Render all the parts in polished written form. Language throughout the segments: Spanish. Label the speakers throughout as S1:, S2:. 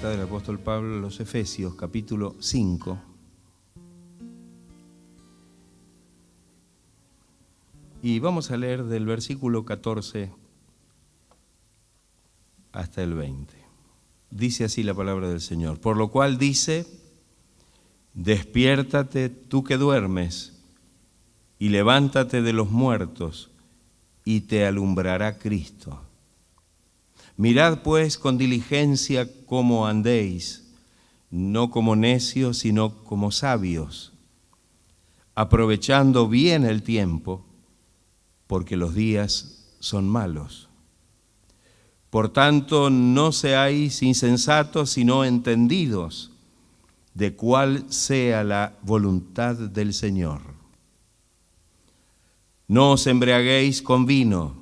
S1: carta del apóstol Pablo a los Efesios, capítulo 5. Y vamos a leer del versículo 14 hasta el 20. Dice así la palabra del Señor. Por lo cual dice, despiértate tú que duermes, y levántate de los muertos, y te alumbrará Cristo. Mirad pues con diligencia cómo andéis, no como necios, sino como sabios, aprovechando bien el tiempo, porque los días son malos. Por tanto, no seáis insensatos, sino entendidos de cuál sea la voluntad del Señor. No os embriaguéis con vino,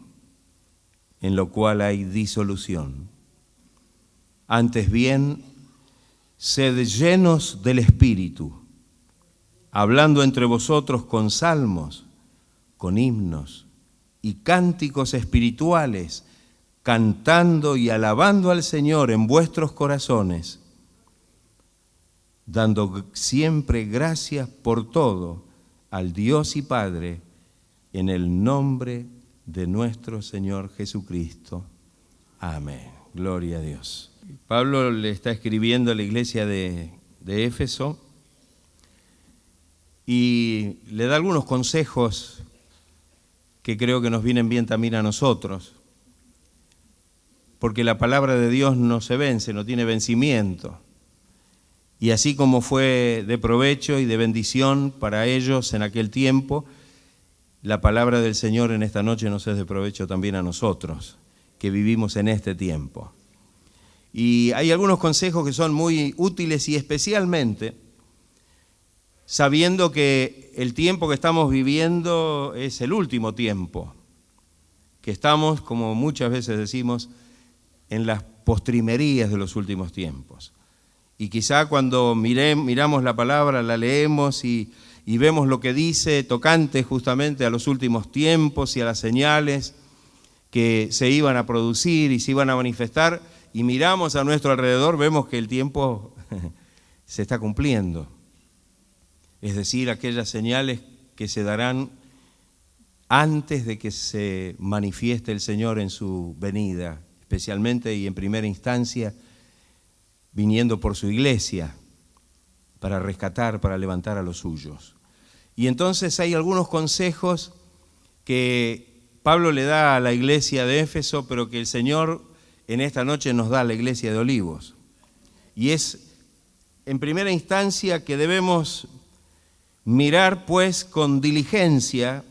S1: en lo cual hay disolución. Antes bien, sed llenos del Espíritu, hablando entre vosotros con salmos, con himnos y cánticos espirituales, cantando y alabando al Señor en vuestros corazones, dando siempre gracias por todo al Dios y Padre, en el nombre de nuestro Señor Jesucristo. Amén. Gloria a Dios. Pablo le está escribiendo a la iglesia de Éfeso y le da algunos consejos que creo que nos vienen bien también a nosotros, porque la palabra de Dios no se vence, no tiene vencimiento. Y así como fue de provecho y de bendición para ellos en aquel tiempo, la palabra del Señor en esta noche nos es de provecho también a nosotros, que vivimos en este tiempo. Y hay algunos consejos que son muy útiles y especialmente sabiendo que el tiempo que estamos viviendo es el último tiempo, que estamos, como muchas veces decimos, en las postrimerías de los últimos tiempos. Y quizá cuando miramos la palabra, la leemos y vemos lo que dice tocante justamente a los últimos tiempos y a las señales que se iban a producir y se iban a manifestar, y miramos a nuestro alrededor, vemos que el tiempo se está cumpliendo. Es decir, aquellas señales que se darán antes de que se manifieste el Señor en su venida, especialmente y en primera instancia, viniendo por su iglesia para rescatar, para levantar a los suyos. Y entonces hay algunos consejos que Pablo le da a la iglesia de Éfeso, pero que el Señor en esta noche nos da a la iglesia de Olivos. Y es, en primera instancia, que debemos mirar pues con diligencia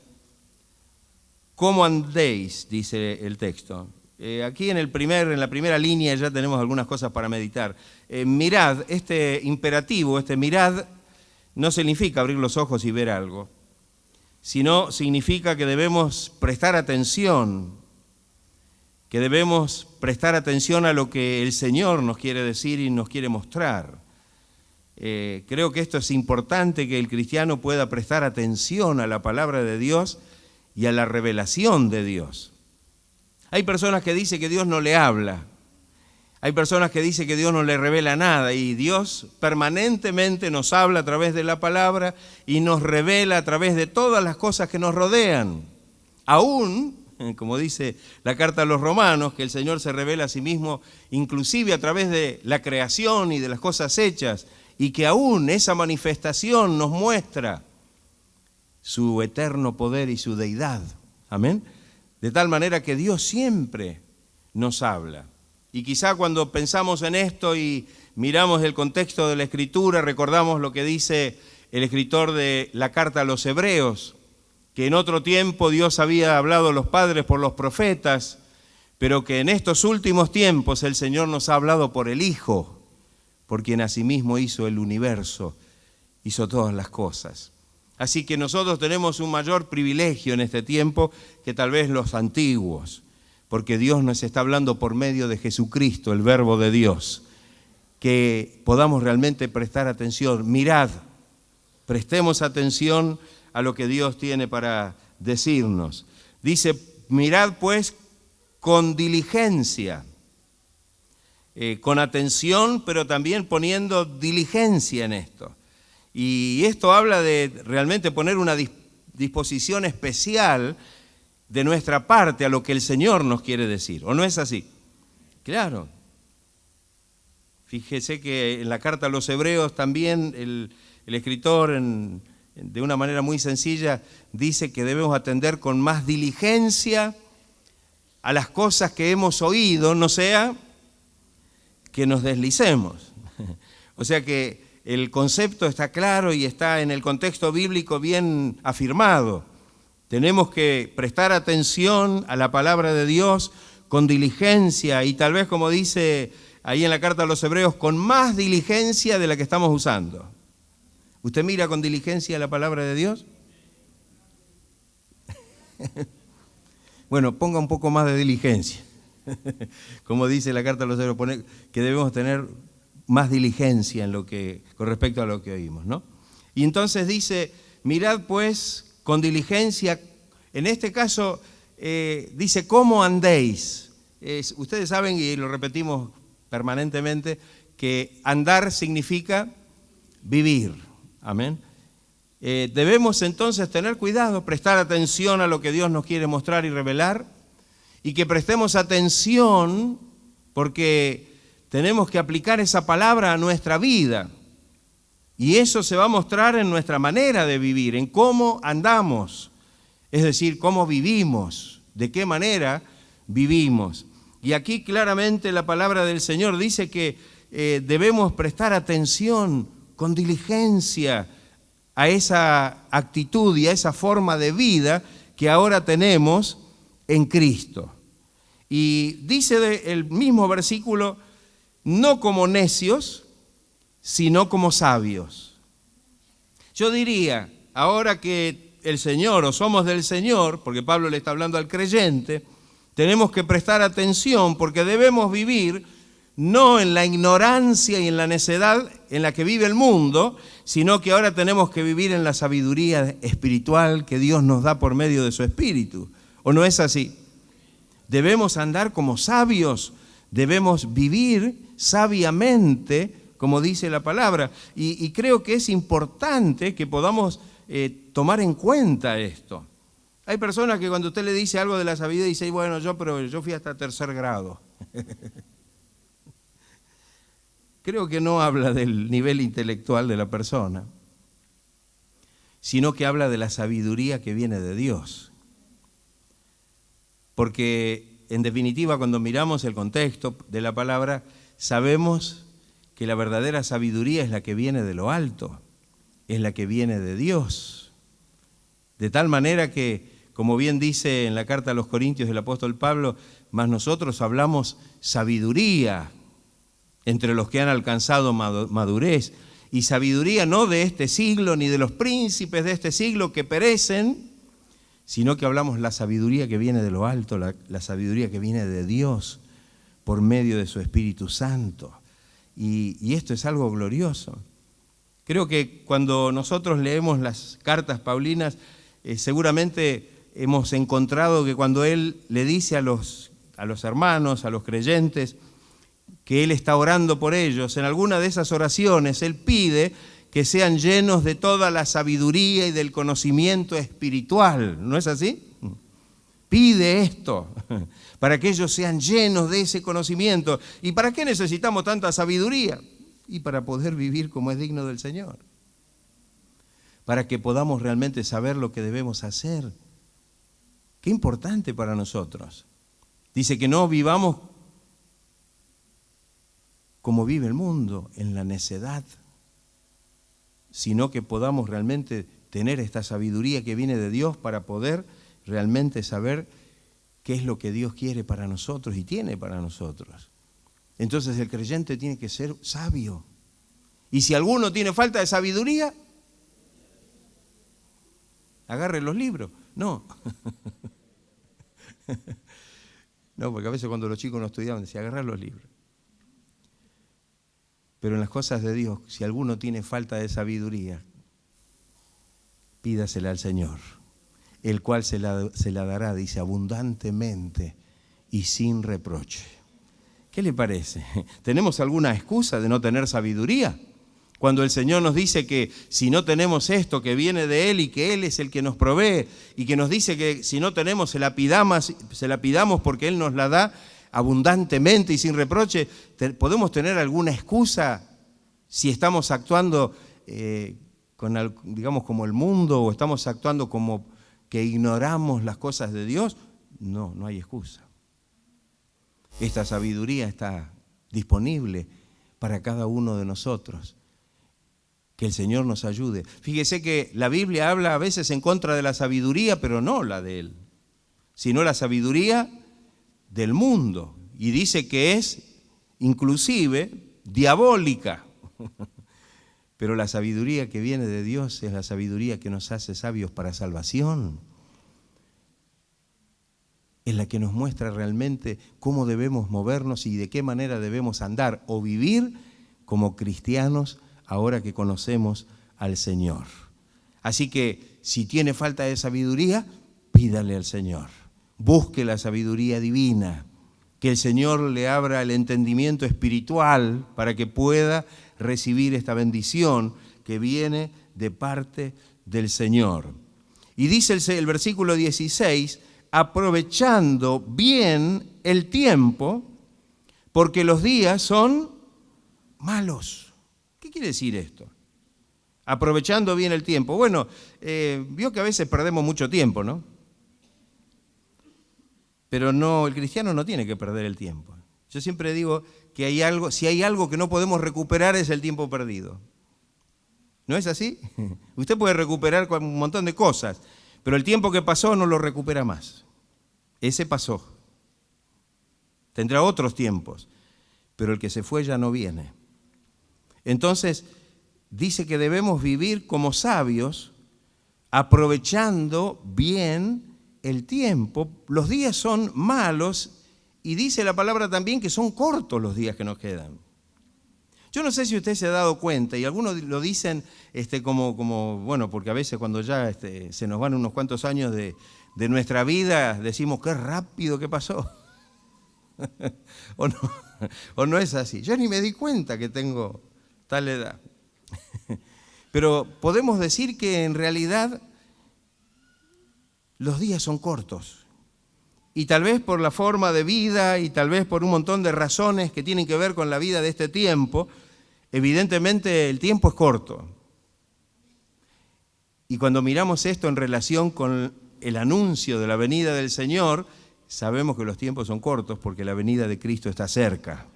S1: cómo andéis, dice el texto. Aquí en la primera línea ya tenemos algunas cosas para meditar. Mirad, este imperativo, este mirad, no significa abrir los ojos y ver algo, sino significa que debemos prestar atención, a lo que el Señor nos quiere decir y nos quiere mostrar. Creo que esto es importante, que el cristiano pueda prestar atención a la palabra de Dios y a la revelación de Dios. Hay personas que dicen que Dios no le habla, hay personas que dicen que Dios no le revela nada, y Dios permanentemente nos habla a través de la palabra y nos revela a través de todas las cosas que nos rodean. Aún, como dice la carta a los Romanos, que el Señor se revela a sí mismo inclusive a través de la creación y de las cosas hechas, y que aún esa manifestación nos muestra su eterno poder y su deidad. Amén. De tal manera que Dios siempre nos habla. Y quizá cuando pensamos en esto y miramos el contexto de la Escritura, recordamos lo que dice el escritor de la carta a los Hebreos, que en otro tiempo Dios había hablado a los padres por los profetas, pero que en estos últimos tiempos el Señor nos ha hablado por el Hijo, por quien asimismo hizo el universo, hizo todas las cosas. Así que nosotros tenemos un mayor privilegio en este tiempo que tal vez los antiguos, porque Dios nos está hablando por medio de Jesucristo, el Verbo de Dios, que podamos realmente prestar atención. Mirad, prestemos atención a lo que Dios tiene para decirnos. Dice, mirad pues con diligencia. con atención, pero también poniendo diligencia en esto. Y esto habla de realmente poner una disposición especial de nuestra parte a lo que el Señor nos quiere decir. ¿O no es así? Claro. Fíjese que en la carta a los Hebreos también el escritor, de una manera muy sencilla, dice que debemos atender con más diligencia a las cosas que hemos oído, no sea que nos deslicemos. O sea que el concepto está claro y está en el contexto bíblico bien afirmado. Tenemos que prestar atención a la palabra de Dios con diligencia y tal vez, como dice ahí en la carta a los Hebreos, con más diligencia de la que estamos usando. ¿Usted mira con diligencia la palabra de Dios? Bueno, ponga un poco más de diligencia. Como dice la carta a los Hebreos, que debemos tener más diligencia con respecto a lo que oímos, ¿no? Y entonces dice, mirad pues con diligencia, en este caso dice, ¿cómo andéis? Ustedes saben, y lo repetimos permanentemente, que andar significa vivir. Amén. Debemos entonces tener cuidado, prestar atención a lo que Dios nos quiere mostrar y revelar, y que prestemos atención porque tenemos que aplicar esa palabra a nuestra vida. Y eso se va a mostrar en nuestra manera de vivir, en cómo andamos, es decir, cómo vivimos, de qué manera vivimos. Y aquí claramente la palabra del Señor dice que debemos prestar atención con diligencia a esa actitud y a esa forma de vida que ahora tenemos en Cristo. Y dice el mismo versículo, no como necios, sino como sabios. Yo diría, ahora que el Señor, o somos del Señor, porque Pablo le está hablando al creyente, tenemos que prestar atención porque debemos vivir no en la ignorancia y en la necedad en la que vive el mundo, sino que ahora tenemos que vivir en la sabiduría espiritual que Dios nos da por medio de su Espíritu. ¿O no es así? Debemos andar como sabios, debemos vivir sabiamente, como dice la palabra. Y creo que es importante que podamos tomar en cuenta esto. Hay personas que cuando usted le dice algo de la sabiduría, dice, bueno, pero yo fui hasta 3er grado. Creo que no habla del nivel intelectual de la persona, sino que habla de la sabiduría que viene de Dios. Porque, en definitiva, cuando miramos el contexto de la palabra, sabemos que la verdadera sabiduría es la que viene de lo alto, es la que viene de Dios. De tal manera que, como bien dice en la carta a los Corintios el apóstol Pablo, mas nosotros hablamos sabiduría entre los que han alcanzado madurez, y sabiduría no de este siglo ni de los príncipes de este siglo que perecen, sino que hablamos la sabiduría que viene de lo alto, la sabiduría que viene de Dios por medio de su Espíritu Santo. Y esto es algo glorioso. Creo que cuando nosotros leemos las cartas paulinas, seguramente hemos encontrado que cuando él le dice a los hermanos, a los creyentes, que él está orando por ellos, en alguna de esas oraciones él pide que sean llenos de toda la sabiduría y del conocimiento espiritual. ¿No es así? Pide esto, para que ellos sean llenos de ese conocimiento. ¿Y para qué necesitamos tanta sabiduría? Y para poder vivir como es digno del Señor. Para que podamos realmente saber lo que debemos hacer. Qué importante para nosotros. Dice que no vivamos como vive el mundo, en la necedad, sino que podamos realmente tener esta sabiduría que viene de Dios para poder realmente saber qué es lo que Dios quiere para nosotros y tiene para nosotros. Entonces el creyente tiene que ser sabio. Y si alguno tiene falta de sabiduría, agarre los libros. No. No, porque a veces cuando los chicos no estudiaban decían agarrar los libros. Pero en las cosas de Dios, si alguno tiene falta de sabiduría, pídasela al Señor, el cual se la dará, dice, abundantemente y sin reproche. ¿Qué le parece? ¿Tenemos alguna excusa de no tener sabiduría? Cuando el Señor nos dice que si no tenemos esto que viene de Él y que Él es el que nos provee y que nos dice que si no tenemos se la pidamos porque Él nos la da abundantemente y sin reproche, ¿podemos tener alguna excusa si estamos actuando digamos como el mundo o estamos actuando como que ignoramos las cosas de Dios? No, no hay excusa. Esta sabiduría está disponible para cada uno de nosotros. Que el Señor nos ayude. Fíjese que la Biblia habla a veces en contra de la sabiduría, pero no la de Él, sino la sabiduría del mundo. Y dice que es inclusive diabólica. Pero la sabiduría que viene de Dios es la sabiduría que nos hace sabios para salvación. Es la que nos muestra realmente cómo debemos movernos y de qué manera debemos andar o vivir como cristianos ahora que conocemos al Señor. Así que si tiene falta de sabiduría, pídale al Señor. Busque la sabiduría divina. Que el Señor le abra el entendimiento espiritual para que pueda recibir esta bendición que viene de parte del Señor. Y dice el versículo 16, aprovechando bien el tiempo, porque los días son malos. ¿Qué quiere decir esto? Aprovechando bien el tiempo. Bueno, vio que a veces perdemos mucho tiempo, ¿no? Pero no, el cristiano no tiene que perder el tiempo. Yo siempre digo que si hay algo que no podemos recuperar es el tiempo perdido. ¿No es así? Usted puede recuperar un montón de cosas, pero el tiempo que pasó no lo recupera más. Ese pasó. Tendrá otros tiempos, pero el que se fue ya no viene. Entonces, dice que debemos vivir como sabios, aprovechando bien el tiempo. Los días son malos y dice la palabra también que son cortos los días que nos quedan. Yo no sé si usted se ha dado cuenta, y algunos lo dicen bueno, porque a veces cuando ya se nos van unos cuantos años de nuestra vida, decimos qué rápido que pasó. ¿O no es así? Yo ni me di cuenta que tengo tal edad. Pero podemos decir que en realidad los días son cortos. Y tal vez por la forma de vida y tal vez por un montón de razones que tienen que ver con la vida de este tiempo, evidentemente el tiempo es corto. Y cuando miramos esto en relación con el anuncio de la venida del Señor, sabemos que los tiempos son cortos porque la venida de Cristo está cerca.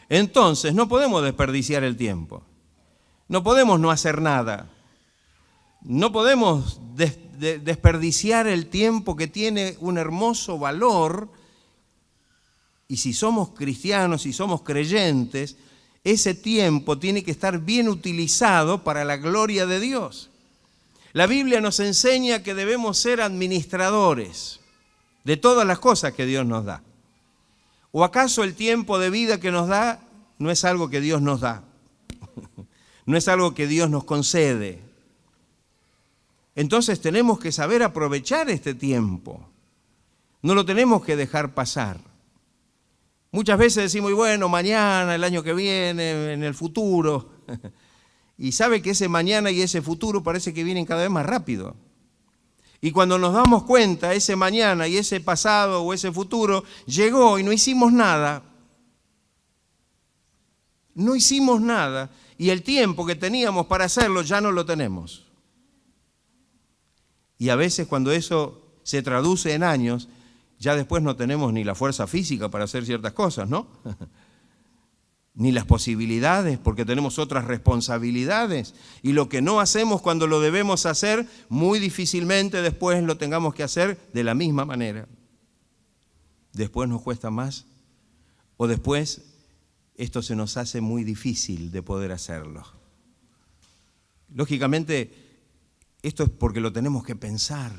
S1: Entonces, no podemos desperdiciar el tiempo. No podemos no hacer nada. No podemos desperdiciar el tiempo que tiene un hermoso valor. Y si somos cristianos, si somos creyentes, ese tiempo tiene que estar bien utilizado para la gloria de Dios. La Biblia nos enseña que debemos ser administradores de todas las cosas que Dios nos da. ¿O acaso el tiempo de vida que nos da no es algo que Dios nos da? No es algo que Dios nos concede. Entonces tenemos que saber aprovechar este tiempo. No lo tenemos que dejar pasar. Muchas veces decimos, bueno, mañana, el año que viene, en el futuro. Y sabe que ese mañana y ese futuro parece que vienen cada vez más rápido. Y cuando nos damos cuenta, ese mañana y ese pasado o ese futuro llegó y no hicimos nada. No hicimos nada y el tiempo que teníamos para hacerlo ya no lo tenemos. Y a veces cuando eso se traduce en años, ya después no tenemos ni la fuerza física para hacer ciertas cosas, ¿no? Ni las posibilidades, porque tenemos otras responsabilidades. Y lo que no hacemos cuando lo debemos hacer, muy difícilmente después lo tengamos que hacer de la misma manera. Después nos cuesta más, o después esto se nos hace muy difícil de poder hacerlo. Lógicamente, esto es porque lo tenemos que pensar.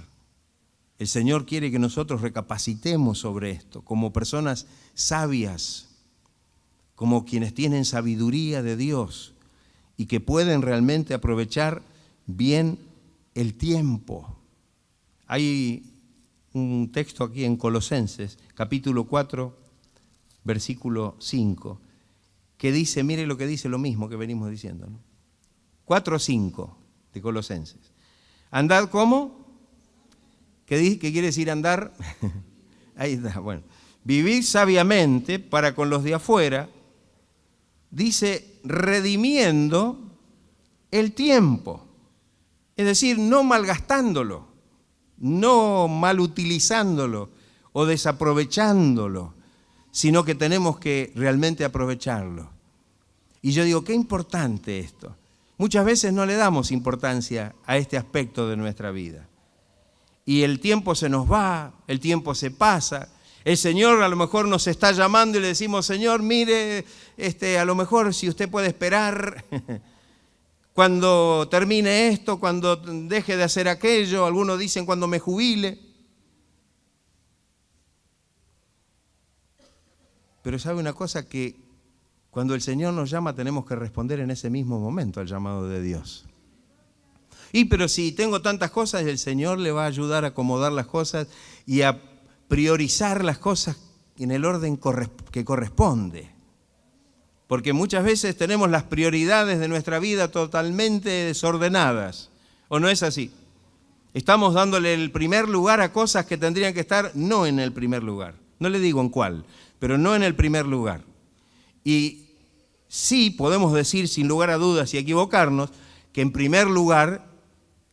S1: El Señor quiere que nosotros recapacitemos sobre esto, como personas sabias, como quienes tienen sabiduría de Dios y que pueden realmente aprovechar bien el tiempo. Hay un texto aquí en Colosenses, capítulo 4, versículo 5, que dice, mire lo que dice, lo mismo que venimos diciendo, ¿no? 4:5 de Colosenses. ¿Andad cómo? ¿Qué quiere decir andar? Ahí está, bueno. Vivir sabiamente para con los de afuera, dice, redimiendo el tiempo. Es decir, no malgastándolo, no malutilizándolo o desaprovechándolo, sino que tenemos que realmente aprovecharlo. Y yo digo, qué importante esto. Muchas veces no le damos importancia a este aspecto de nuestra vida. Y el tiempo se nos va, el tiempo se pasa. El Señor a lo mejor nos está llamando y le decimos, Señor, mire, a lo mejor si usted puede esperar cuando termine esto, cuando deje de hacer aquello, algunos dicen cuando me jubile. Pero sabe una cosa, que cuando el Señor nos llama tenemos que responder en ese mismo momento al llamado de Dios. Pero si tengo tantas cosas, el Señor le va a ayudar a acomodar las cosas y a priorizar las cosas en el orden que corresponde. Porque muchas veces tenemos las prioridades de nuestra vida totalmente desordenadas. ¿O no es así? Estamos dándole el primer lugar a cosas que tendrían que estar no en el primer lugar. No le digo en cuál, pero no en el primer lugar. Y sí podemos decir sin lugar a dudas y equivocarnos que en primer lugar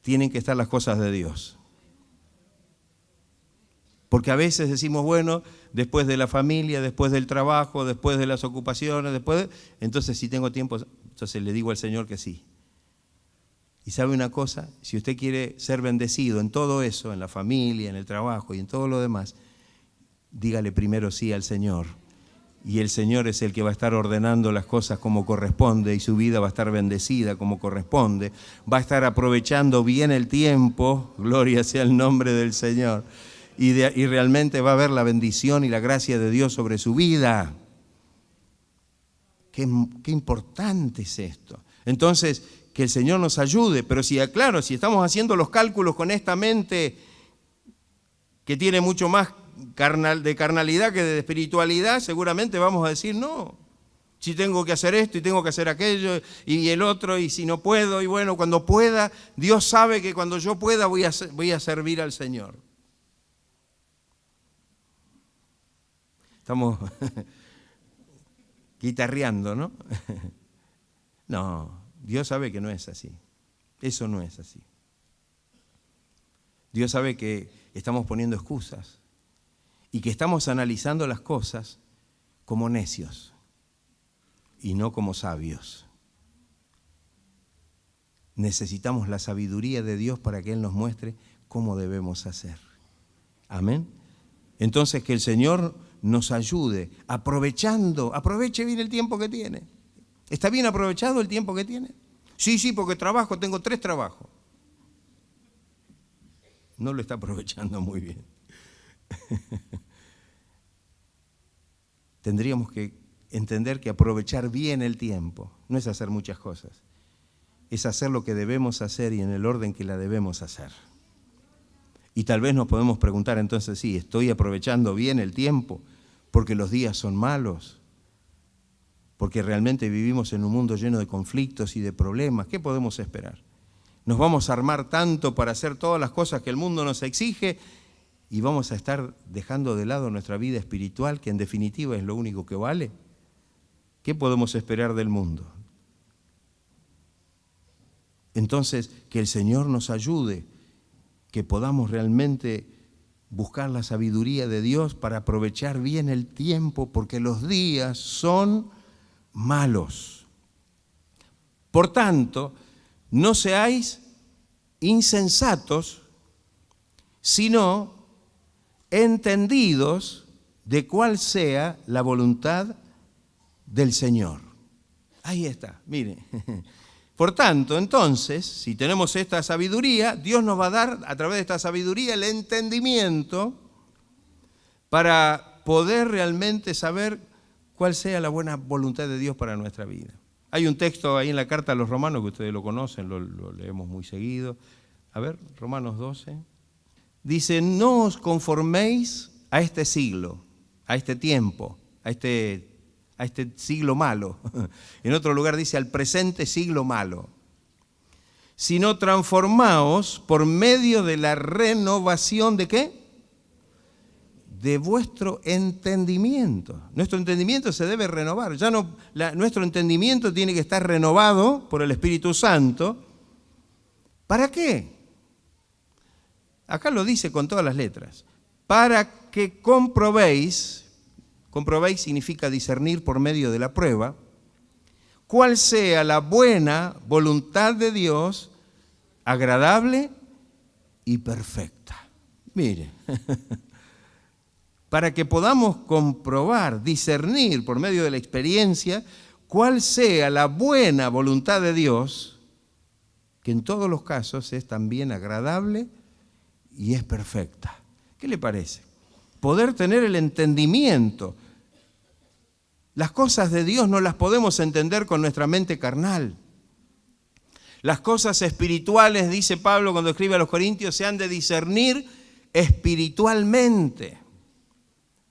S1: tienen que estar las cosas de Dios. Porque a veces decimos, bueno, después de la familia, después del trabajo, después de las ocupaciones, entonces si tengo tiempo, entonces le digo al Señor que sí. Y sabe una cosa, si usted quiere ser bendecido en todo eso, en la familia, en el trabajo y en todo lo demás, dígale primero sí al Señor. Y el Señor es el que va a estar ordenando las cosas como corresponde y su vida va a estar bendecida como corresponde. Va a estar aprovechando bien el tiempo, gloria sea el nombre del Señor. Y realmente va a haber la bendición y la gracia de Dios sobre su vida. Qué importante es esto. Entonces, que el Señor nos ayude, pero si estamos haciendo los cálculos con esta mente que tiene mucho más de carnalidad que de espiritualidad, seguramente vamos a decir, no, si tengo que hacer esto y tengo que hacer aquello y el otro, y si no puedo, y bueno, cuando pueda, Dios sabe que cuando yo pueda voy a servir al Señor. Estamos guitarreando, ¿no? No, Dios sabe que no es así. Eso no es así. Dios sabe que estamos poniendo excusas y que estamos analizando las cosas como necios y no como sabios. Necesitamos la sabiduría de Dios para que Él nos muestre cómo debemos hacer. Amén. Entonces, que el Señor nos ayude, aproveche bien el tiempo que tiene. ¿Está bien aprovechado el tiempo que tiene? Sí, porque tengo 3 trabajos. No lo está aprovechando muy bien. Tendríamos que entender que aprovechar bien el tiempo no es hacer muchas cosas, es hacer lo que debemos hacer y en el orden que la debemos hacer. Y tal vez nos podemos preguntar entonces, sí, ¿estoy aprovechando bien el tiempo porque los días son malos? Porque realmente vivimos en un mundo lleno de conflictos y de problemas. ¿Qué podemos esperar? Nos vamos a armar tanto para hacer todas las cosas que el mundo nos exige y vamos a estar dejando de lado nuestra vida espiritual, que en definitiva es lo único que vale. ¿Qué podemos esperar del mundo? Entonces, que el Señor nos ayude, que podamos realmente buscar la sabiduría de Dios para aprovechar bien el tiempo, porque los días son malos. Por tanto, no seáis insensatos, sino entendidos de cuál sea la voluntad del Señor. Ahí está, mire. Por tanto, entonces, si tenemos esta sabiduría, Dios nos va a dar a través de esta sabiduría el entendimiento para poder realmente saber cuál sea la buena voluntad de Dios para nuestra vida. Hay un texto ahí en la carta a los Romanos que ustedes lo conocen, lo leemos muy seguido. A ver, Romanos 12. Dice, no os conforméis a este siglo, a este tiempo, a este siglo malo. En otro lugar dice al presente siglo malo. Sino transformaos por medio de la renovación ¿de qué? De vuestro entendimiento. Nuestro entendimiento se debe renovar. Nuestro entendimiento tiene que estar renovado por el Espíritu Santo. ¿Para qué? Acá lo dice con todas las letras. Para que comprobéis significa discernir por medio de la prueba, cuál sea la buena voluntad de Dios, agradable y perfecta. Mire, para que podamos comprobar, discernir por medio de la experiencia, cuál sea la buena voluntad de Dios, que en todos los casos es también agradable y es perfecta. ¿Qué le parece? Poder tener el entendimiento. Las cosas de Dios no las podemos entender con nuestra mente carnal. Las cosas espirituales, dice Pablo cuando escribe a los Corintios, se han de discernir espiritualmente.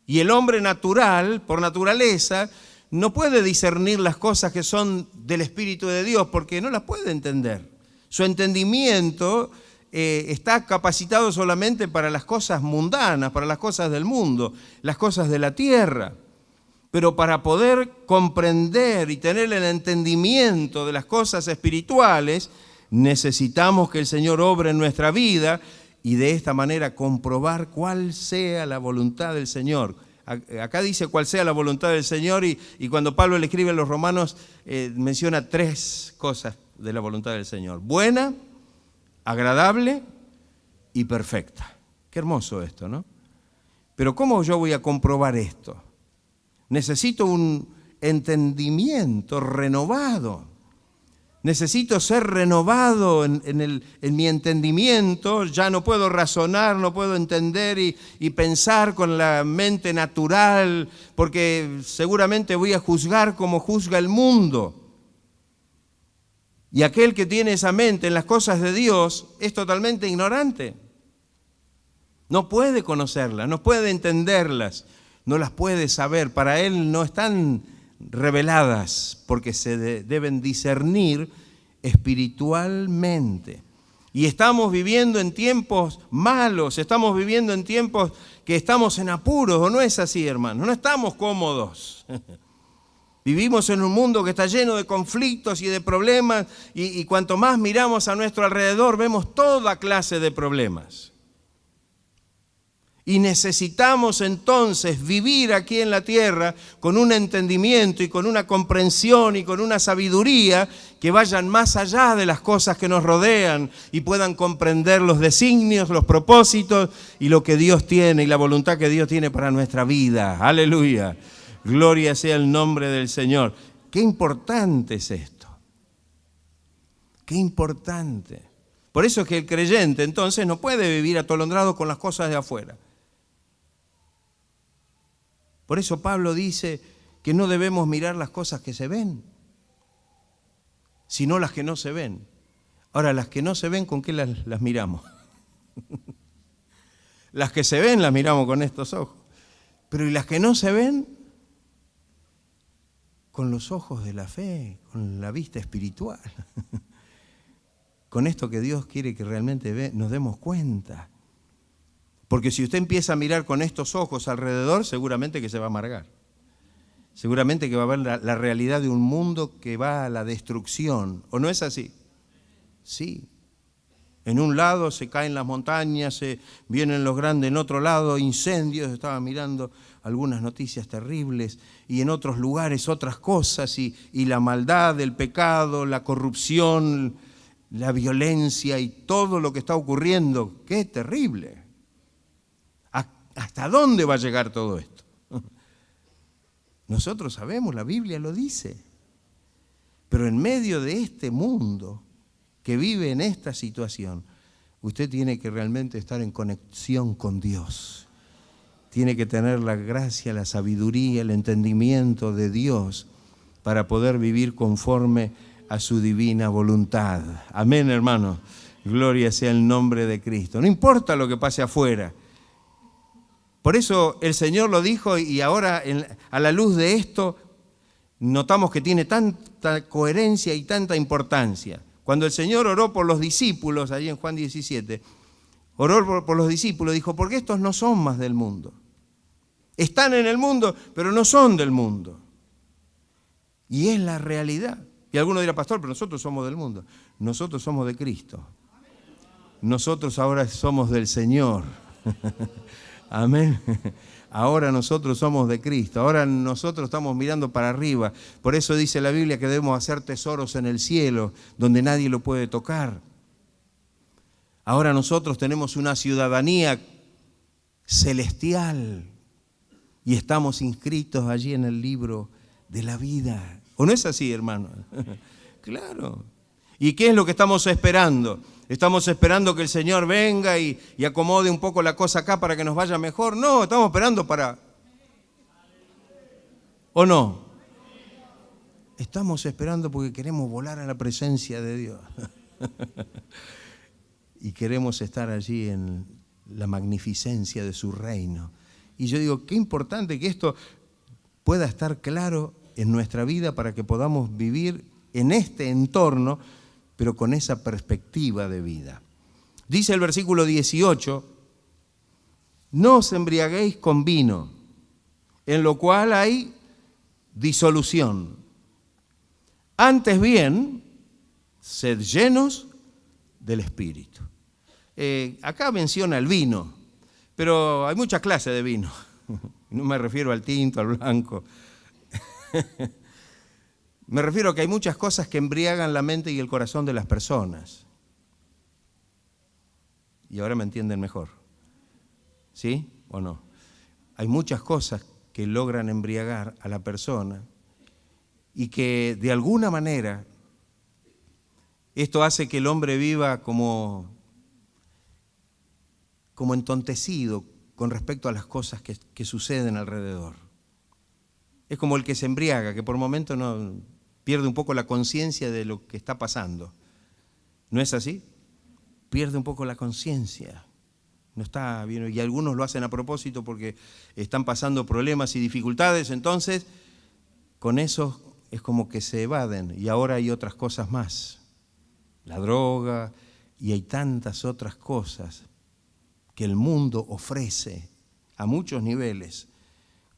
S1: Y el hombre natural, por naturaleza, no puede discernir las cosas que son del Espíritu de Dios porque no las puede entender. Su entendimiento está capacitado solamente para las cosas mundanas, para las cosas del mundo, las cosas de la tierra. Pero para poder comprender y tener el entendimiento de las cosas espirituales, necesitamos que el Señor obre en nuestra vida y de esta manera comprobar cuál sea la voluntad del Señor. Acá dice cuál sea la voluntad del Señor y cuando Pablo le escribe a los romanos menciona 3 cosas de la voluntad del Señor. Buena, agradable y perfecta. Qué hermoso esto, ¿no? Pero ¿cómo yo voy a comprobar esto? Necesito un entendimiento renovado. Necesito ser renovado en mi entendimiento. Ya no puedo razonar, no puedo entender y pensar con la mente natural, porque seguramente voy a juzgar como juzga el mundo. Y aquel que tiene esa mente en las cosas de Dios es totalmente ignorante. No puede conocerlas, no puede entenderlas, no las puede saber. Para él no están reveladas porque se deben discernir espiritualmente. Y estamos viviendo en tiempos malos, estamos viviendo en tiempos que estamos en apuros, ¿o no es así, hermano? No estamos cómodos. Vivimos en un mundo que está lleno de conflictos y de problemas y cuanto más miramos a nuestro alrededor vemos toda clase de problemas. Y necesitamos entonces vivir aquí en la tierra con un entendimiento y con una comprensión y con una sabiduría que vayan más allá de las cosas que nos rodean y puedan comprender los designios, los propósitos y lo que Dios tiene y la voluntad que Dios tiene para nuestra vida. Aleluya. Gloria sea el nombre del Señor. Qué importante es esto. Qué importante. Por eso es que el creyente entonces no puede vivir atolondrado con las cosas de afuera. Por eso Pablo dice que no debemos mirar las cosas que se ven, sino las que no se ven. Ahora, las que no se ven, ¿con qué las miramos? Las que se ven las miramos con estos ojos. Pero ¿y las que no se ven? Con los ojos de la fe, con la vista espiritual. Con esto que Dios quiere que realmente nos demos cuenta. Porque si usted empieza a mirar con estos ojos alrededor, seguramente que se va a amargar. Seguramente que va a ver la realidad de un mundo que va a la destrucción. ¿O no es así? Sí. En un lado se caen las montañas, vienen los grandes, en otro lado incendios, estaba mirando algunas noticias terribles, y en otros lugares otras cosas, y la maldad, el pecado, la corrupción, la violencia y todo lo que está ocurriendo. ¡Qué terrible! ¿Hasta dónde va a llegar todo esto? Nosotros sabemos, la Biblia lo dice. Pero en medio de este mundo que vive en esta situación, usted tiene que realmente estar en conexión con Dios. Tiene que tener la gracia, la sabiduría, el entendimiento de Dios para poder vivir conforme a su divina voluntad. Amén, hermano. Gloria sea el nombre de Cristo. No importa lo que pase afuera. Por eso el Señor lo dijo y ahora a la luz de esto notamos que tiene tanta coherencia y tanta importancia. Cuando el Señor oró por los discípulos, allí en Juan 17, oró por los discípulos, dijo, porque estos no son más del mundo. Están en el mundo, pero no son del mundo. Y es la realidad. Y alguno dirá, pastor, pero nosotros somos del mundo. Nosotros somos de Cristo. Nosotros ahora somos del Señor. Amén. Ahora nosotros somos de Cristo. Ahora nosotros estamos mirando para arriba. Por eso dice la Biblia que debemos hacer tesoros en el cielo, donde nadie lo puede tocar. Ahora nosotros tenemos una ciudadanía celestial y estamos inscritos allí en el libro de la vida. ¿O no es así, hermano? Claro. ¿Y qué es lo que estamos esperando? ¿Estamos esperando que el Señor venga y acomode un poco la cosa acá para que nos vaya mejor? No, estamos esperando para... ¿O no? Estamos esperando porque queremos volar a la presencia de Dios. Y queremos estar allí en la magnificencia de su reino. Y yo digo, qué importante que esto pueda estar claro en nuestra vida para que podamos vivir en este entorno, pero con esa perspectiva de vida. Dice el versículo 18, no os embriaguéis con vino, en lo cual hay disolución. Antes bien, sed llenos del Espíritu. Acá menciona el vino, pero hay muchas clases de vino. No me refiero al tinto, al blanco. Me refiero a que hay muchas cosas que embriagan la mente y el corazón de las personas. Y ahora me entienden mejor. ¿Sí o no? Hay muchas cosas que logran embriagar a la persona y que de alguna manera esto hace que el hombre viva como entontecido con respecto a las cosas que suceden alrededor. Es como el que se embriaga, que por momentos no pierde un poco la conciencia de lo que está pasando. ¿No es así? Pierde un poco la conciencia. No está bien. Y algunos lo hacen a propósito porque están pasando problemas y dificultades, entonces con eso es como que se evaden. Y ahora hay otras cosas más. La droga y hay tantas otras cosas que el mundo ofrece a muchos niveles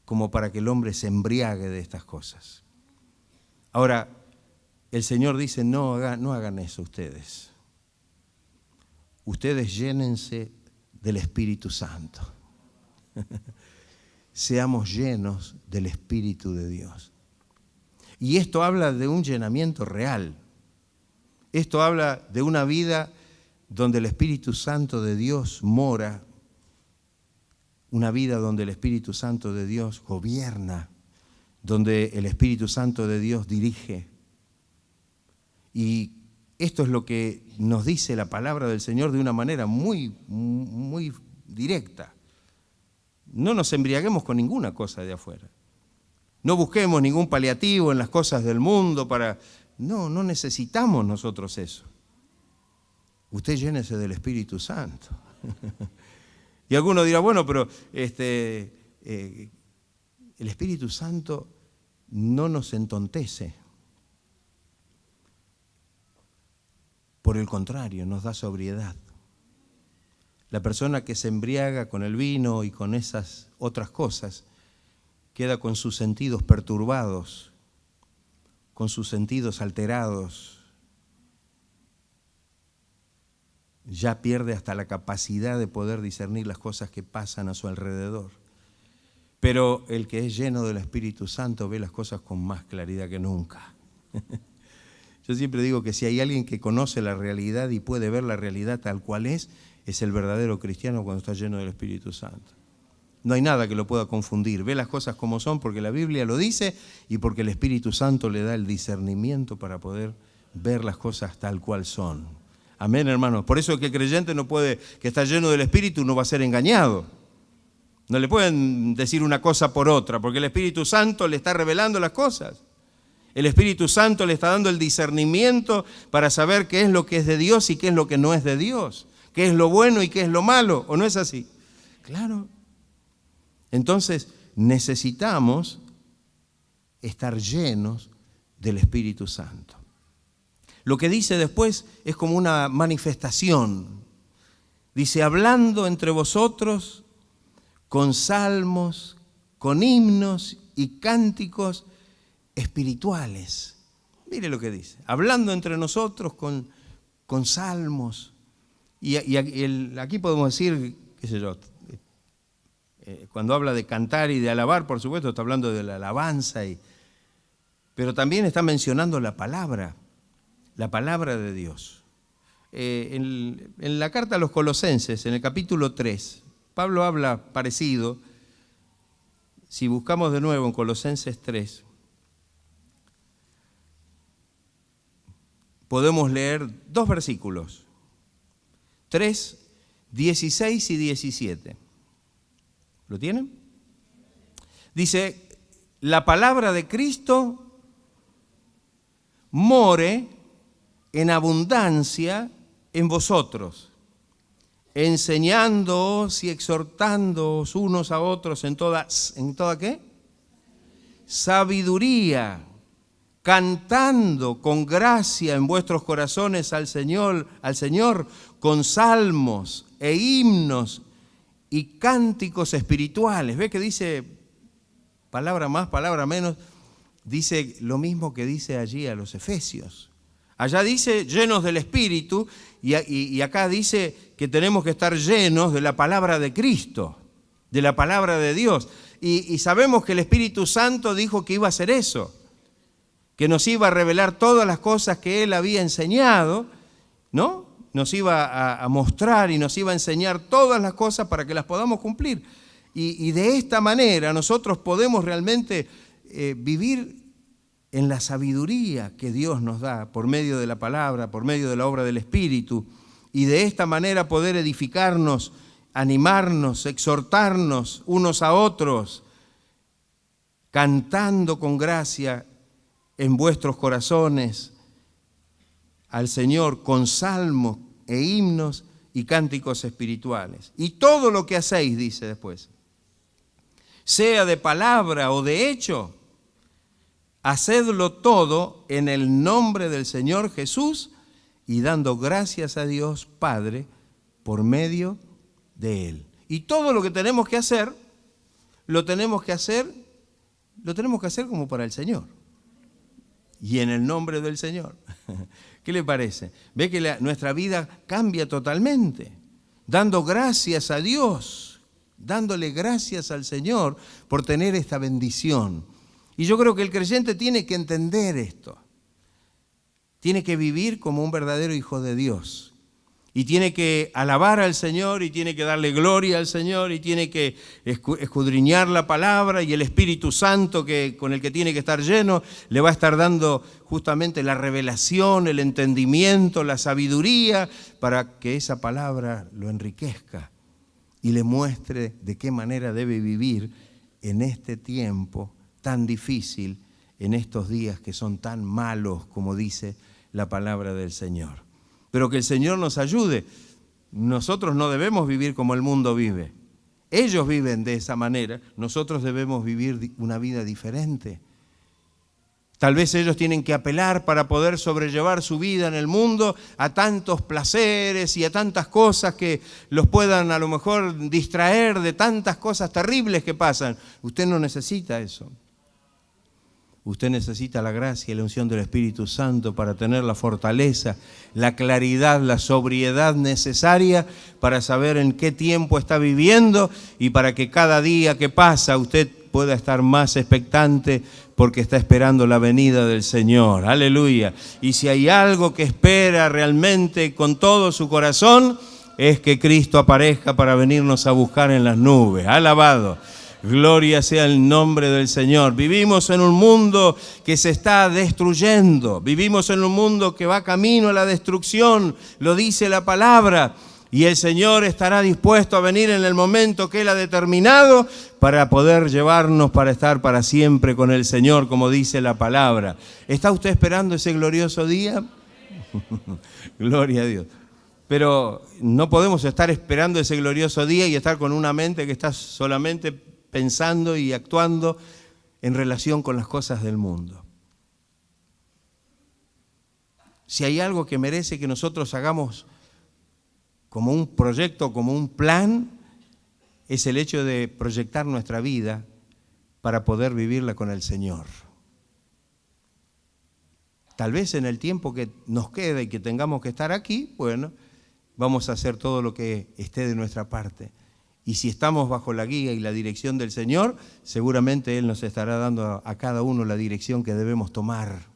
S1: como para que el hombre se embriague de estas cosas. Ahora, el Señor dice, no hagan eso ustedes. Ustedes llénense del Espíritu Santo. Seamos llenos del Espíritu de Dios. Y esto habla de un llenamiento real. Esto habla de una vida donde el Espíritu Santo de Dios mora, una vida donde el Espíritu Santo de Dios gobierna, donde el Espíritu Santo de Dios dirige. Y esto es lo que nos dice la palabra del Señor de una manera muy, muy directa. No nos embriaguemos con ninguna cosa de afuera. No busquemos ningún paliativo en las cosas del mundo para... No necesitamos nosotros eso. Usted llénese del Espíritu Santo. Y alguno dirá, bueno, pero el Espíritu Santo no nos entontece. Por el contrario, nos da sobriedad. La persona que se embriaga con el vino y con esas otras cosas queda con sus sentidos perturbados, con sus sentidos alterados. Ya pierde hasta la capacidad de poder discernir las cosas que pasan a su alrededor. Pero el que es lleno del Espíritu Santo ve las cosas con más claridad que nunca. Yo siempre digo que si hay alguien que conoce la realidad y puede ver la realidad tal cual es el verdadero cristiano cuando está lleno del Espíritu Santo. No hay nada que lo pueda confundir. Ve las cosas como son porque la Biblia lo dice y porque el Espíritu Santo le da el discernimiento para poder ver las cosas tal cual son. Amén, hermanos. Por eso que el creyente no puede, que está lleno del Espíritu, no va a ser engañado. No le pueden decir una cosa por otra, porque el Espíritu Santo le está revelando las cosas. El Espíritu Santo le está dando el discernimiento para saber qué es lo que es de Dios y qué es lo que no es de Dios. Qué es lo bueno y qué es lo malo, ¿o no es así? Claro. Entonces necesitamos estar llenos del Espíritu Santo. Lo que dice después es como una manifestación. Dice, hablando entre vosotros con salmos, con himnos y cánticos espirituales. Mire lo que dice, hablando entre nosotros con salmos. Y aquí podemos decir, qué sé yo, cuando habla de cantar y de alabar, por supuesto, está hablando de la alabanza, pero también está mencionando la palabra de Dios. En la carta a los Colosenses, en el capítulo 3, Pablo habla parecido. Si buscamos de nuevo en Colosenses 3, podemos leer 2 versículos, 3, 16 y 17. ¿Lo tienen? Dice, la palabra de Cristo more en abundancia en vosotros, enseñándoos y exhortándoos unos a otros en toda ¿qué? Sabiduría, cantando con gracia en vuestros corazones al Señor con salmos e himnos y cánticos espirituales. ¿Ve que dice palabra más, palabra menos? Dice lo mismo que dice allí a los Efesios. Allá dice llenos del Espíritu y acá dice que tenemos que estar llenos de la palabra de Cristo, de la palabra de Dios. Y sabemos que el Espíritu Santo dijo que iba a hacer eso, que nos iba a revelar todas las cosas que Él había enseñado, ¿no? Nos iba a mostrar y nos iba a enseñar todas las cosas para que las podamos cumplir. Y de esta manera nosotros podemos realmente vivir en la sabiduría que Dios nos da por medio de la palabra, por medio de la obra del Espíritu, y de esta manera poder edificarnos, animarnos, exhortarnos unos a otros, cantando con gracia en vuestros corazones al Señor con salmos e himnos y cánticos espirituales. Y todo lo que hacéis, dice después, sea de palabra o de hecho, hacedlo todo en el nombre del Señor Jesús y dando gracias a Dios Padre por medio de Él. Y todo lo que tenemos que hacer, lo tenemos que hacer como para el Señor. Y en el nombre del Señor. ¿Qué le parece? Ve que nuestra vida cambia totalmente, dando gracias a Dios, dándole gracias al Señor por tener esta bendición. Y yo creo que el creyente tiene que entender esto. Tiene que vivir como un verdadero hijo de Dios. Y tiene que alabar al Señor y tiene que darle gloria al Señor y tiene que escudriñar la palabra y el Espíritu Santo con el que tiene que estar lleno le va a estar dando justamente la revelación, el entendimiento, la sabiduría para que esa palabra lo enriquezca y le muestre de qué manera debe vivir en este tiempo tan difícil, en estos días que son tan malos, como dice la palabra del Señor. Pero que el Señor nos ayude. Nosotros no debemos vivir como el mundo vive. Ellos viven de esa manera, nosotros debemos vivir una vida diferente. Tal vez ellos tienen que apelar para poder sobrellevar su vida en el mundo a tantos placeres y a tantas cosas que los puedan a lo mejor distraer de tantas cosas terribles que pasan. Usted no necesita eso. Usted necesita la gracia y la unción del Espíritu Santo para tener la fortaleza, la claridad, la sobriedad necesaria para saber en qué tiempo está viviendo y para que cada día que pasa usted pueda estar más expectante porque está esperando la venida del Señor. Aleluya. Y si hay algo que espera realmente con todo su corazón, es que Cristo aparezca para venirnos a buscar en las nubes. Alabado. Gloria sea el nombre del Señor. Vivimos en un mundo que se está destruyendo. Vivimos en un mundo que va camino a la destrucción. Lo dice la palabra. Y el Señor estará dispuesto a venir en el momento que Él ha determinado para poder llevarnos para estar para siempre con el Señor, como dice la palabra. ¿Está usted esperando ese glorioso día? Gloria a Dios. Pero no podemos estar esperando ese glorioso día y estar con una mente que está solamente pensando y actuando en relación con las cosas del mundo. Si hay algo que merece que nosotros hagamos como un proyecto, como un plan, es el hecho de proyectar nuestra vida para poder vivirla con el Señor. Tal vez en el tiempo que nos queda y que tengamos que estar aquí, bueno, vamos a hacer todo lo que esté de nuestra parte. Y si estamos bajo la guía y la dirección del Señor, seguramente Él nos estará dando a cada uno la dirección que debemos tomar.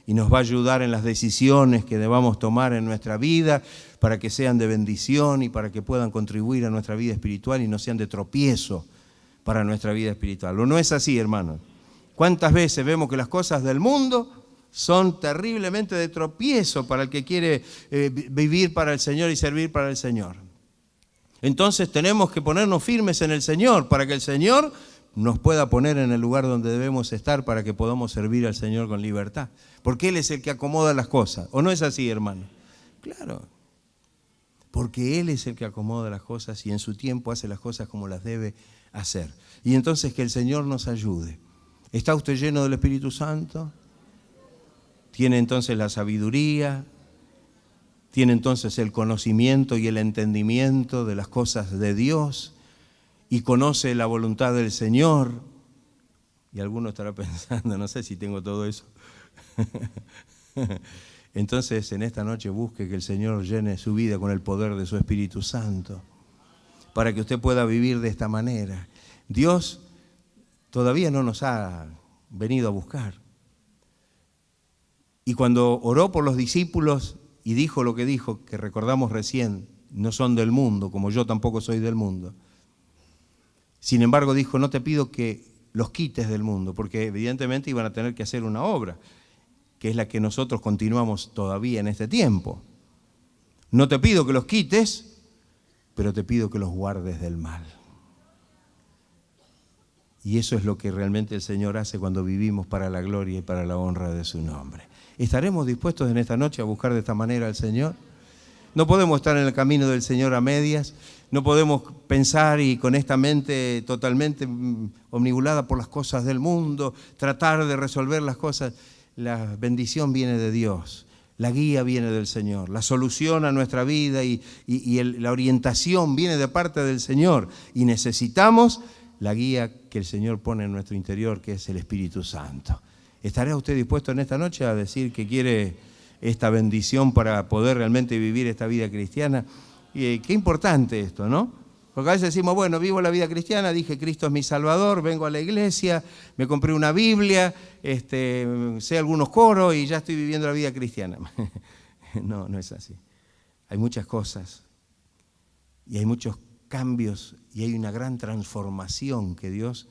S1: Y nos va a ayudar en las decisiones que debamos tomar en nuestra vida para que sean de bendición y para que puedan contribuir a nuestra vida espiritual y no sean de tropiezo para nuestra vida espiritual. ¿O no es así, hermanos? ¿Cuántas veces vemos que las cosas del mundo son terriblemente de tropiezo para el que quiere vivir para el Señor y servir para el Señor? Entonces tenemos que ponernos firmes en el Señor para que el Señor nos pueda poner en el lugar donde debemos estar para que podamos servir al Señor con libertad. Porque Él es el que acomoda las cosas. ¿O no es así, hermano? Claro. Porque Él es el que acomoda las cosas y en su tiempo hace las cosas como las debe hacer. Y entonces que el Señor nos ayude. ¿Está usted lleno del Espíritu Santo? ¿Tiene entonces la sabiduría? ¿Tiene entonces el conocimiento y el entendimiento de las cosas de Dios? ¿Y conoce la voluntad del Señor? Y alguno estará pensando, no sé si tengo todo eso. Entonces en esta noche busque que el Señor llene su vida con el poder de su Espíritu Santo para que usted pueda vivir de esta manera. Dios todavía no nos ha venido a buscar. Y cuando oró por los discípulos y dijo lo que dijo, que recordamos recién, no son del mundo, como yo tampoco soy del mundo. Sin embargo dijo, no te pido que los quites del mundo, porque evidentemente iban a tener que hacer una obra, que es la que nosotros continuamos todavía en este tiempo. No te pido que los quites, pero te pido que los guardes del mal. Y eso es lo que realmente el Señor hace cuando vivimos para la gloria y para la honra de su nombre. ¿Estaremos dispuestos en esta noche a buscar de esta manera al Señor? No podemos estar en el camino del Señor a medias, no podemos pensar y con esta mente totalmente omnibulada por las cosas del mundo, tratar de resolver las cosas. La bendición viene de Dios, la guía viene del Señor, la solución a nuestra vida y la orientación viene de parte del Señor. Y necesitamos la guía que el Señor pone en nuestro interior, que es el Espíritu Santo. ¿Estará usted dispuesto en esta noche a decir que quiere esta bendición para poder realmente vivir esta vida cristiana? Qué importante esto, ¿no? Porque a veces decimos, bueno, vivo la vida cristiana, dije Cristo es mi Salvador, vengo a la iglesia, me compré una Biblia, sé algunos coros y ya estoy viviendo la vida cristiana. No, no es así. Hay muchas cosas y hay muchos cambios y hay una gran transformación que Dios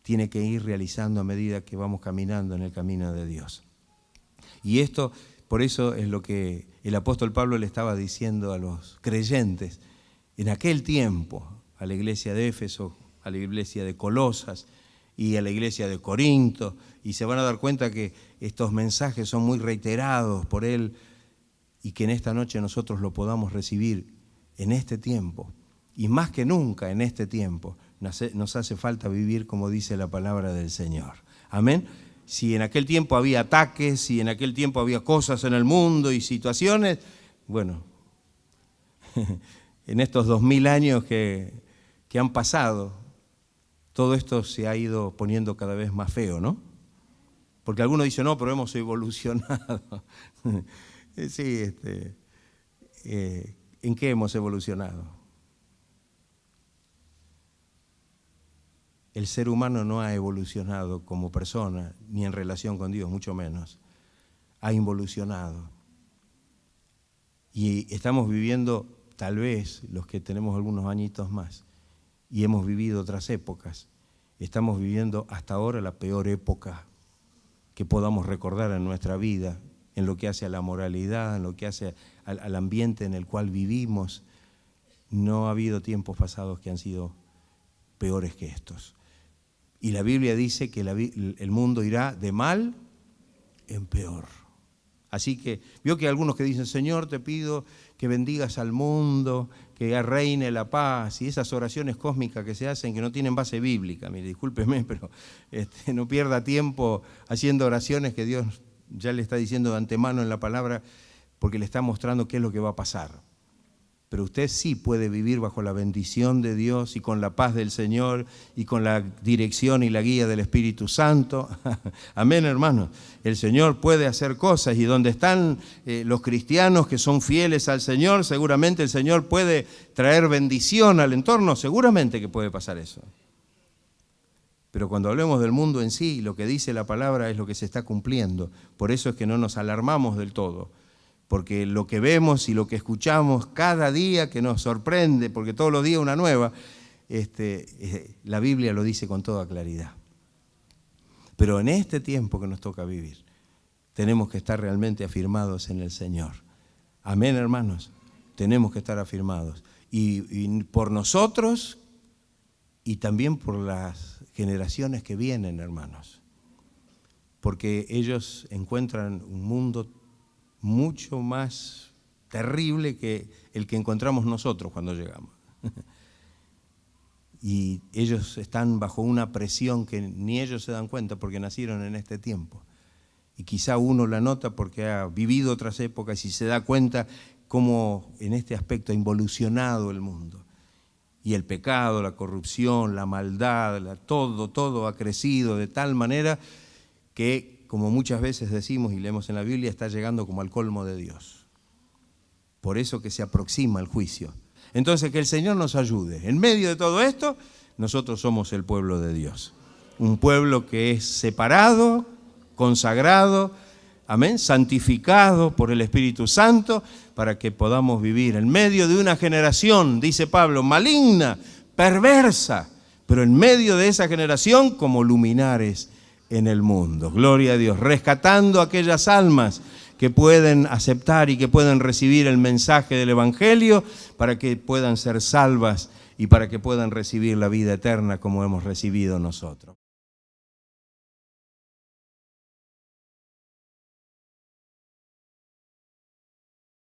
S1: tiene que ir realizando a medida que vamos caminando en el camino de Dios. Y esto, por eso es lo que el apóstol Pablo le estaba diciendo a los creyentes en aquel tiempo, a la iglesia de Éfeso, a la iglesia de Colosas y a la iglesia de Corinto, y se van a dar cuenta que estos mensajes son muy reiterados por él y que en esta noche nosotros lo podamos recibir en este tiempo. Y más que nunca en este tiempo nos hace falta vivir como dice la palabra del Señor. Amén. Si en aquel tiempo había ataques, si en aquel tiempo había cosas en el mundo y situaciones, bueno, en estos 2000 años que han pasado, todo esto se ha ido poniendo cada vez más feo, ¿no? Porque algunos dicen, no, pero hemos evolucionado. Sí, ¿en qué hemos evolucionado? El ser humano no ha evolucionado como persona, ni en relación con Dios, mucho menos. Ha involucionado. Y estamos viviendo, tal vez, los que tenemos algunos añitos más, y hemos vivido otras épocas, estamos viviendo hasta ahora la peor época que podamos recordar en nuestra vida, en lo que hace a la moralidad, en lo que hace al ambiente en el cual vivimos. No ha habido tiempos pasados que han sido peores que estos. Y la Biblia dice que el mundo irá de mal en peor. Así que, vio que hay algunos que dicen, Señor, te pido que bendigas al mundo, que reine la paz, y esas oraciones cósmicas que se hacen que no tienen base bíblica. Mire, discúlpeme, pero no pierda tiempo haciendo oraciones que Dios ya le está diciendo de antemano en la palabra, porque le está mostrando qué es lo que va a pasar. Pero usted sí puede vivir bajo la bendición de Dios y con la paz del Señor y con la dirección y la guía del Espíritu Santo. Amén, hermanos. El Señor puede hacer cosas, y donde están los cristianos que son fieles al Señor, seguramente el Señor puede traer bendición al entorno, seguramente que puede pasar eso. Pero cuando hablemos del mundo en sí, lo que dice la palabra es lo que se está cumpliendo. Por eso es que no nos alarmamos del todo. Porque lo que vemos y lo que escuchamos cada día que nos sorprende, porque todos los días una nueva, la Biblia lo dice con toda claridad. Pero en este tiempo que nos toca vivir, tenemos que estar realmente afirmados en el Señor. Amén, hermanos. Tenemos que estar afirmados. Y por nosotros y también por las generaciones que vienen, hermanos. Porque ellos encuentran un mundo mucho más terrible que el que encontramos nosotros cuando llegamos. Y ellos están bajo una presión que ni ellos se dan cuenta porque nacieron en este tiempo. Y quizá uno la nota porque ha vivido otras épocas y se da cuenta cómo en este aspecto ha involucionado el mundo. Y el pecado, la corrupción, la maldad, todo ha crecido de tal manera que, como muchas veces decimos y leemos en la Biblia, está llegando como al colmo de Dios. Por eso que se aproxima el juicio. Entonces, que el Señor nos ayude. En medio de todo esto, nosotros somos el pueblo de Dios. Un pueblo que es separado, consagrado, amén, santificado por el Espíritu Santo, para que podamos vivir en medio de una generación, dice Pablo, maligna, perversa, pero en medio de esa generación como luminares en el mundo. Gloria a Dios, rescatando aquellas almas que pueden aceptar y que pueden recibir el mensaje del Evangelio para que puedan ser salvas y para que puedan recibir la vida eterna como hemos recibido nosotros.